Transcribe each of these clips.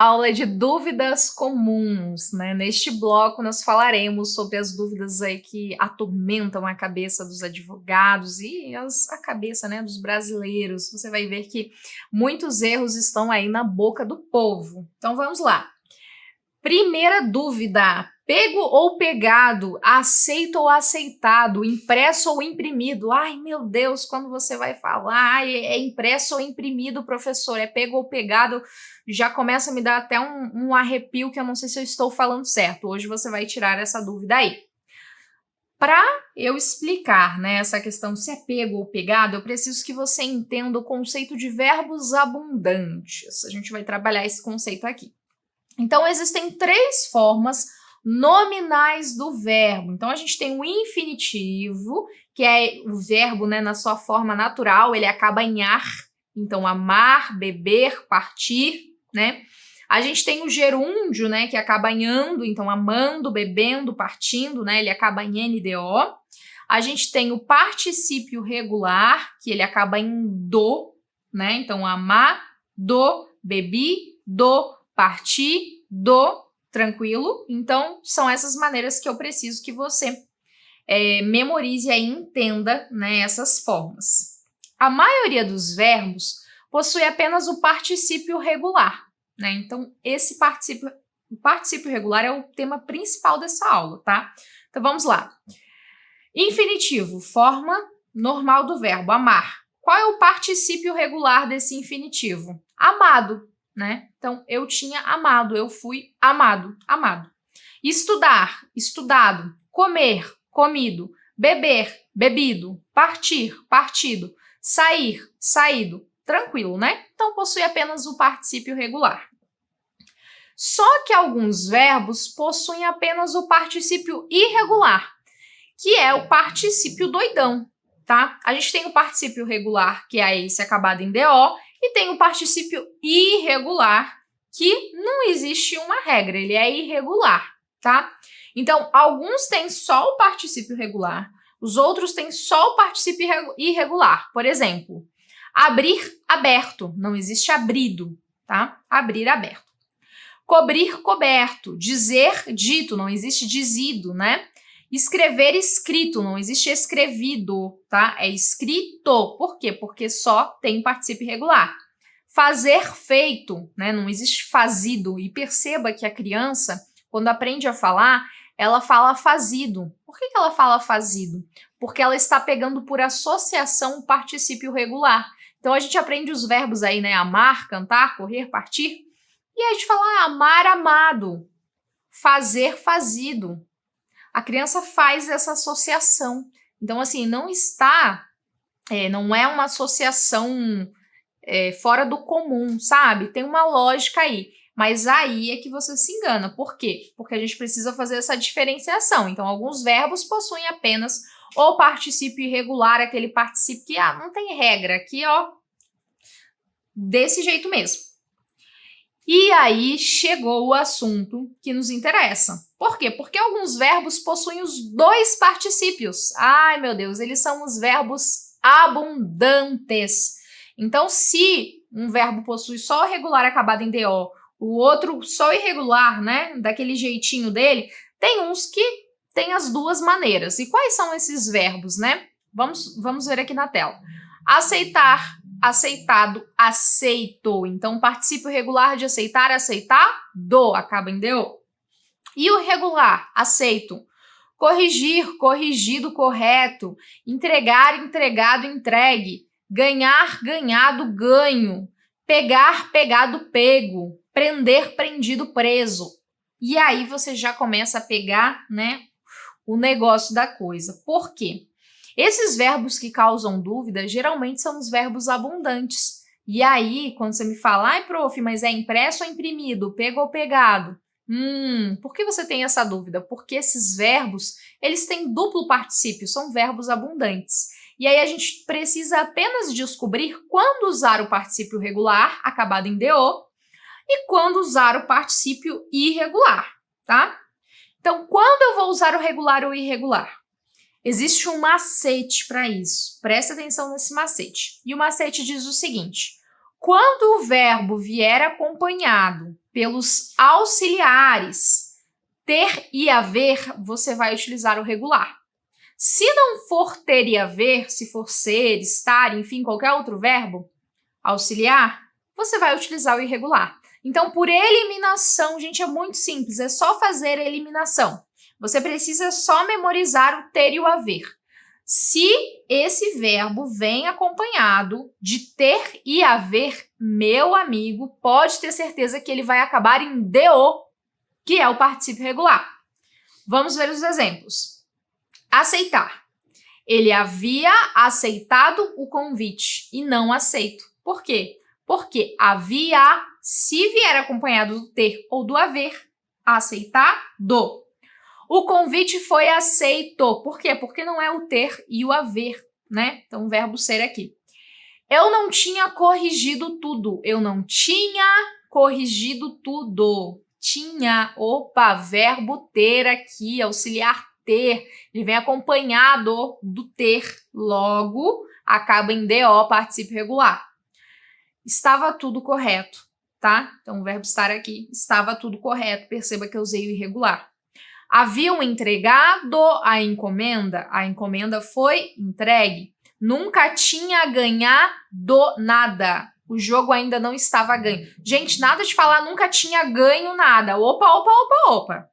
aula de dúvidas comuns, né? Neste bloco nós falaremos sobre as dúvidas aí que atormentam a cabeça dos advogados e a cabeça, né, dos brasileiros. Você vai ver que muitos erros estão aí na boca do povo. Então vamos lá. Primeira dúvida: pego ou pegado, aceito ou aceitado, impresso ou imprimido? Ai, meu Deus, quando você vai falar, ai, é impresso ou imprimido, professor, é pego ou pegado, já começa a me dar até um arrepio que eu não sei se eu estou falando certo. Hoje você vai tirar essa dúvida aí. Para eu explicar, né, essa questão se é pego ou pegado, eu preciso que você entenda o conceito de verbos abundantes. A gente vai trabalhar esse conceito aqui. Então, existem três formas nominais do verbo. Então, a gente tem o infinitivo, que é o verbo, né, na sua forma natural, ele acaba em ar. Então, amar, beber, partir, né? A gente tem o gerúndio, né, que acaba em ando, então amando, bebendo, partindo, né? Ele acaba em NDO. A gente tem o particípio regular, que ele acaba em do, né? Então, amar, do, bebi, do, partir, do, tranquilo. Então, são essas maneiras que eu preciso que você memorize e entenda, né, essas formas. A maioria dos verbos possui apenas o particípio regular, né? Então, o particípio regular é o tema principal dessa aula, tá? Então, vamos lá. Infinitivo, forma normal do verbo, amar. Qual é o particípio regular desse infinitivo? Amado, né? Então, eu tinha amado, eu fui amado, amado. Estudar, estudado. Comer, comido. Beber, bebido. Partir, partido. Sair, saído. Tranquilo, né? Então, possui apenas o particípio regular. Só que alguns verbos possuem apenas o particípio irregular, que é o particípio doidão, tá? A gente tem o particípio regular, que é esse acabado em DO, e tem o particípio irregular, que não existe uma regra, ele é irregular, tá? Então, alguns têm só o particípio regular, os outros têm só o particípio irregular. Por exemplo, abrir, aberto, não existe abrido, tá? Abrir, aberto. Cobrir, coberto. Dizer, dito, não existe dizido, né? Escrever, escrito, não existe escrevido, tá? É escrito. Por quê? Porque só tem particípio irregular. Fazer, feito, né? Não existe fazido. E perceba que a criança, quando aprende a falar, ela fala fazido. Por que ela fala fazido? Porque ela está pegando por associação o particípio regular. Então, a gente aprende os verbos aí, né? Amar, cantar, correr, partir. E a gente fala amar, amado. Fazer, fazido. A criança faz essa associação. Então, assim, não é uma associação fora do comum, sabe? Tem uma lógica aí. Mas aí é que você se engana. Por quê? Porque a gente precisa fazer essa diferenciação. Então, alguns verbos possuem apenas o particípio irregular, aquele particípio que não tem regra. Aqui, ó, desse jeito mesmo. E aí chegou o assunto que nos interessa. Por quê? Porque alguns verbos possuem os dois particípios. Ai, meu Deus, eles são os verbos abundantes. Então, se um verbo possui só o regular acabado em DO, o outro só o irregular, né, daquele jeitinho dele, tem uns que tem as duas maneiras. E quais são esses verbos, né? Vamos ver aqui na tela. Aceitar, aceitado, aceito. Então, particípio regular de aceitar, aceitado, acaba em DO. E o regular, aceito. Corrigir, corrigido, correto. Entregar, entregado, entregue. Ganhar, ganhado, ganho. Pegar, pegado, pego. Prender, prendido, preso. E aí você já começa a pegar, né, o negócio da coisa. Por quê? Esses verbos que causam dúvida geralmente são os verbos abundantes. E aí, quando você me fala, ai, prof, mas é impresso ou imprimido? Pego ou pegado? Por que você tem essa dúvida? Porque esses verbos, eles têm duplo particípio, são verbos abundantes. E aí a gente precisa apenas descobrir quando usar o particípio regular, acabado em DO, e quando usar o particípio irregular, tá? Então, quando eu vou usar o regular ou o irregular? Existe um macete para isso. Presta atenção nesse macete. E o macete diz o seguinte: quando o verbo vier acompanhado, pelos auxiliares ter e haver, você vai utilizar o regular. Se não for ter e haver, se for ser, estar, enfim, qualquer outro verbo auxiliar, você vai utilizar o irregular. Então, por eliminação, gente, é muito simples, é só fazer a eliminação. Você precisa só memorizar o ter e o haver. Se esse verbo vem acompanhado de ter e haver, meu amigo, pode ter certeza que ele vai acabar em DO, que é o particípio regular. Vamos ver os exemplos. Aceitar. Ele havia aceitado o convite e não aceito. Por quê? Porque havia, se vier acompanhado do ter ou do haver, aceitado. O convite foi aceito. Por quê? Porque não é o ter e o haver, né? Então, o verbo ser aqui. Eu não tinha corrigido tudo. Eu não tinha corrigido tudo. Tinha, opa, verbo ter aqui, auxiliar ter. Ele vem acompanhado do ter. Logo, acaba em DO, particípio regular. Estava tudo correto, tá? Então, o verbo estar aqui, estava tudo correto. Perceba que eu usei o irregular. Haviam entregado a encomenda foi entregue. Nunca tinha ganhado nada. O jogo ainda não estava ganho. Gente, nada de falar nunca tinha ganho nada. Opa, opa, opa, opa.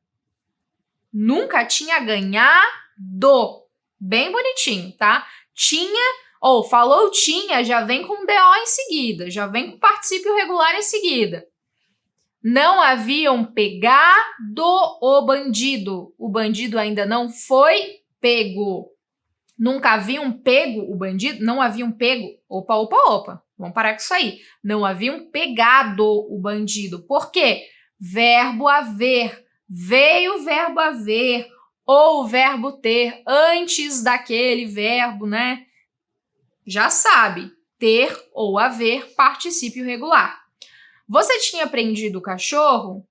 Nunca tinha ganhado. Bem bonitinho, tá? Tinha, ou falou tinha, já vem com DO em seguida. Já vem com particípio regular em seguida. Não haviam pegado o bandido. O bandido ainda não foi pego. Nunca haviam pego o bandido? Não haviam pego. Opa, opa, opa. Vamos parar com isso aí. Não haviam pegado o bandido. Por quê? Verbo haver. Veio o verbo haver ou o verbo ter antes daquele verbo, né? Já sabe. Ter ou haver, particípio regular. Você tinha prendido o cachorro?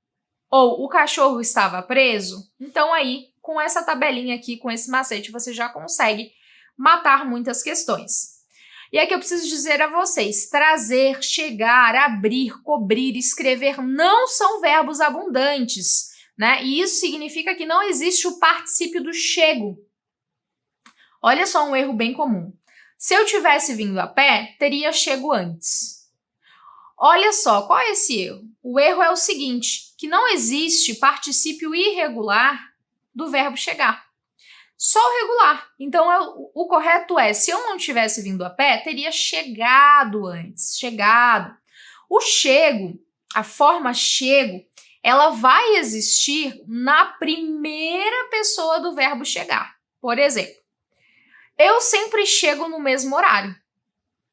Ou o cachorro estava preso? Então aí, com essa tabelinha aqui, com esse macete, você já consegue matar muitas questões. E aqui eu preciso dizer a vocês, trazer, chegar, abrir, cobrir, escrever não são verbos abundantes, né? E isso significa que não existe o particípio do chego. Olha só um erro bem comum. Se eu tivesse vindo a pé, teria chego antes. Olha só, qual é esse erro? O erro é o seguinte, que não existe particípio irregular do verbo chegar. Só o regular. Então, o correto é, se eu não tivesse vindo a pé, teria chegado antes. Chegado. O chego, a forma chego, ela vai existir na primeira pessoa do verbo chegar. Por exemplo, eu sempre chego no mesmo horário.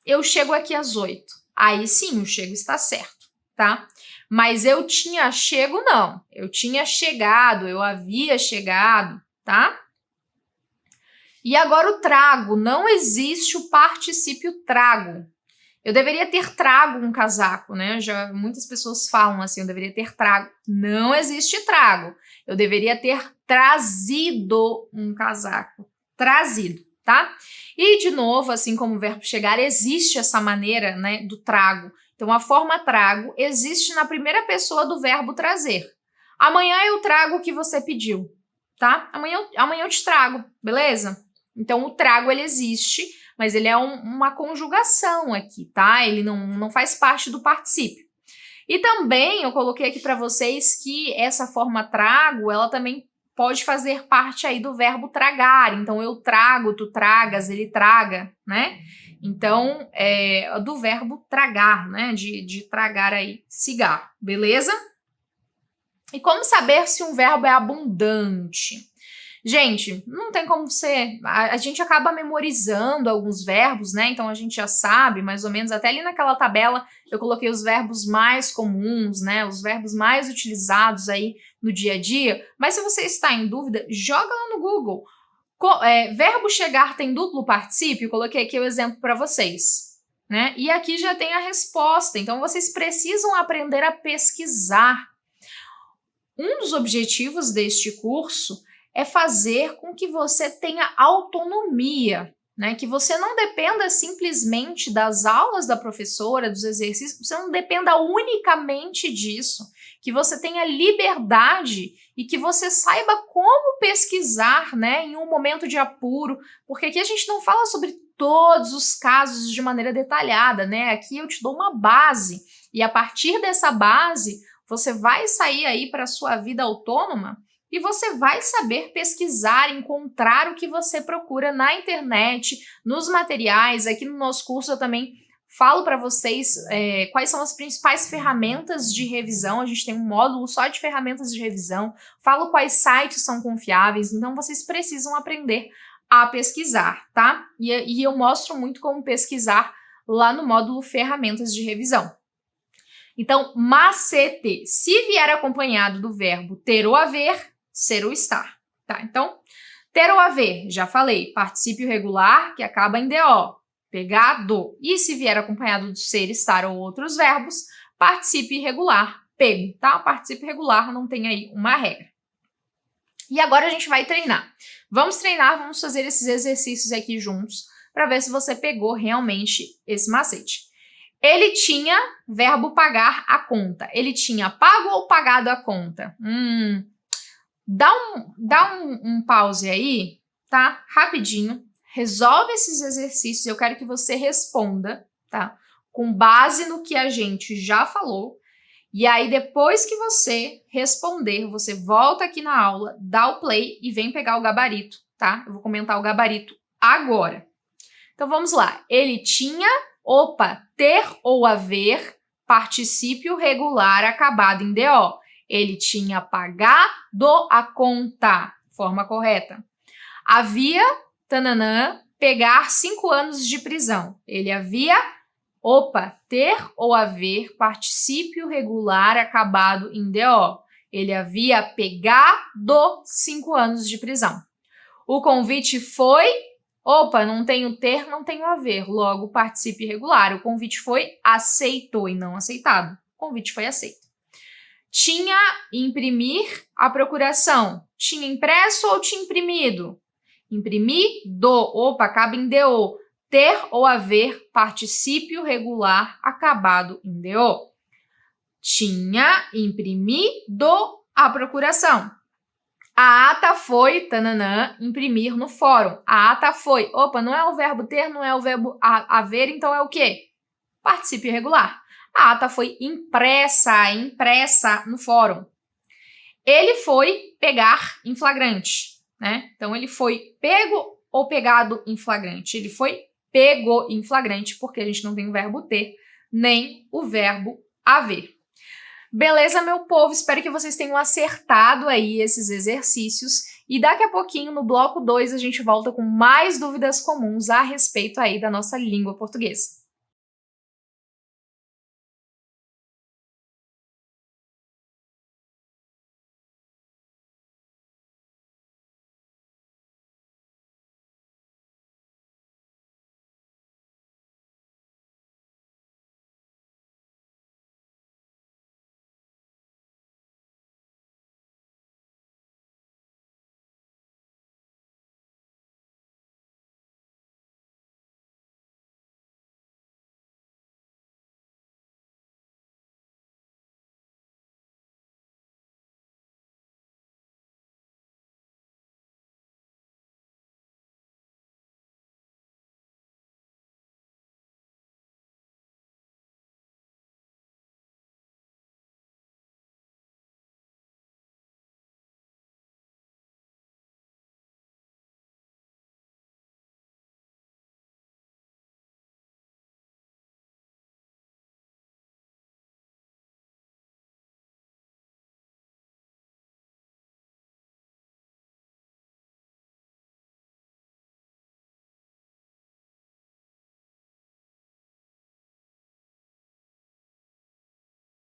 Eu chego aqui às 8. Aí sim, o chego está certo, tá? Mas eu tinha chego, não. Eu tinha chegado, eu havia chegado, tá? E agora o trago. Não existe o particípio trago. Eu deveria ter trago um casaco, né? Muitas pessoas falam assim, eu deveria ter trago. Não existe trago. Eu deveria ter trazido um casaco. Trazido, tá? E, de novo, assim como o verbo chegar, existe essa maneira, né, do trago. Então, a forma trago existe na primeira pessoa do verbo trazer. Amanhã eu trago o que você pediu, tá? Amanhã eu te trago, beleza? Então, o trago, ele existe, mas ele é uma conjugação aqui, tá? Ele não faz parte do particípio. E também, eu coloquei aqui para vocês que essa forma trago, ela também pode fazer parte aí do verbo tragar. Então, eu trago, tu tragas, ele traga, né? Então, é do verbo tragar, né? De tragar aí cigarro, beleza? E como saber se um verbo é abundante? Gente, não tem como ser... A gente acaba memorizando alguns verbos, né? Então, a gente já sabe, mais ou menos, até ali naquela tabela, eu coloquei os verbos mais comuns, né? Os verbos mais utilizados aí no dia a dia. Mas se você está em dúvida, joga lá no Google. Verbo chegar tem duplo particípio? Coloquei aqui o exemplo para vocês, né? E aqui já tem a resposta. Então, vocês precisam aprender a pesquisar. Um dos objetivos deste curso é fazer com que você tenha autonomia, né? Que você não dependa simplesmente das aulas da professora, dos exercícios, você não dependa unicamente disso. que você tenha liberdade e que você saiba como pesquisar, né, em um momento de apuro, porque aqui a gente não fala sobre todos os casos de maneira detalhada, né? Aqui eu te dou uma base e a partir dessa base você vai sair aí para a sua vida autônoma e você vai saber pesquisar, encontrar o que você procura na internet, nos materiais. Aqui no nosso curso eu também falo para vocês quais são as principais ferramentas de revisão. A gente tem um módulo só de ferramentas de revisão. Falo quais sites são confiáveis, então vocês precisam aprender a pesquisar, tá? E eu mostro muito como pesquisar lá no módulo ferramentas de revisão. Então, macete, se vier acompanhado do verbo ter ou haver, ser ou estar, tá? Então, ter ou haver, já falei, particípio regular que acaba em DO, pegado. E se vier acompanhado de ser, estar ou outros verbos, particípio irregular, pego, tá? Particípio regular não tem aí uma regra. E agora a gente vai treinar. Vamos treinar, vamos fazer esses exercícios aqui juntos para ver se você pegou realmente esse macete. Ele tinha verbo pagar a conta. Ele tinha pago ou pagado a conta? Dá um pause aí, tá? Rapidinho. Resolve esses exercícios. Eu quero que você responda, tá? Com base no que a gente já falou. E aí, depois que você responder, você volta aqui na aula, dá o play e vem pegar o gabarito, tá? Eu vou comentar o gabarito agora. Então, vamos lá. Ele tinha, ter ou haver, particípio regular acabado em DO. Ele tinha pagado a conta, forma correta. Havia, tananã, pegar 5 anos de prisão. Ele havia... ter ou haver, particípio regular acabado em DO. Ele havia pegado 5 anos de prisão. O convite foi... não tenho ter, não tenho haver. Logo, particípio irregular. O convite foi aceitou e não aceitado. O convite foi aceito. Tinha imprimir a procuração. Tinha impresso ou tinha imprimido? Imprimido. Acaba em DO. Ter ou haver, particípio regular acabado em DO. Tinha imprimido a procuração. A ata foi, tananã, imprimir no fórum. A ata foi, não é o verbo ter, não é o verbo haver, então é o quê? Particípio irregular. A ata foi impressa no fórum. Ele foi pegar em flagrante, né? Então, ele foi pego ou pegado em flagrante? Ele foi pego em flagrante, porque a gente não tem o verbo ter, nem o verbo haver. Beleza, meu povo? Espero que vocês tenham acertado aí esses exercícios. E daqui a pouquinho, no bloco 2, a gente volta com mais dúvidas comuns a respeito aí da nossa língua portuguesa.